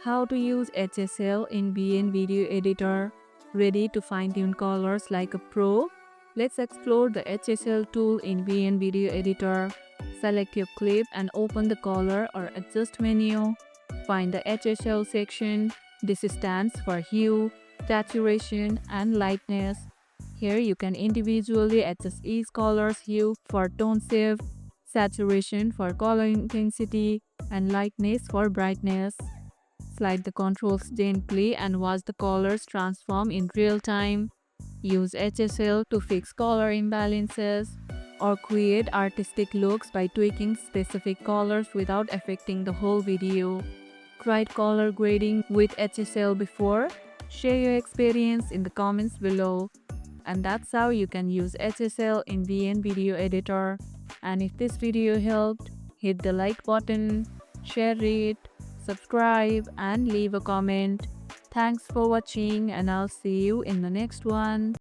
How to use HSL in VN Video Editor. Ready to fine-tune colors like a pro? Let's explore the HSL tool in VN Video Editor. Select your clip and open the color or adjust menu. Find the HSL section. This stands for hue, saturation, and lightness. Here you can individually adjust each color's hue for tone shift, saturation for color intensity, and lightness for brightness. Slide the controls gently and watch the colors transform in real time. Use HSL to fix color imbalances or create artistic looks by tweaking specific colors without affecting the whole video. Tried color grading with HSL before? Share your experience in the comments below. And that's how you can use HSL in VN Video Editor. And if this video helped, hit the like button, share it, subscribe, and leave a comment. Thanks for watching, and I'll see you in the next one.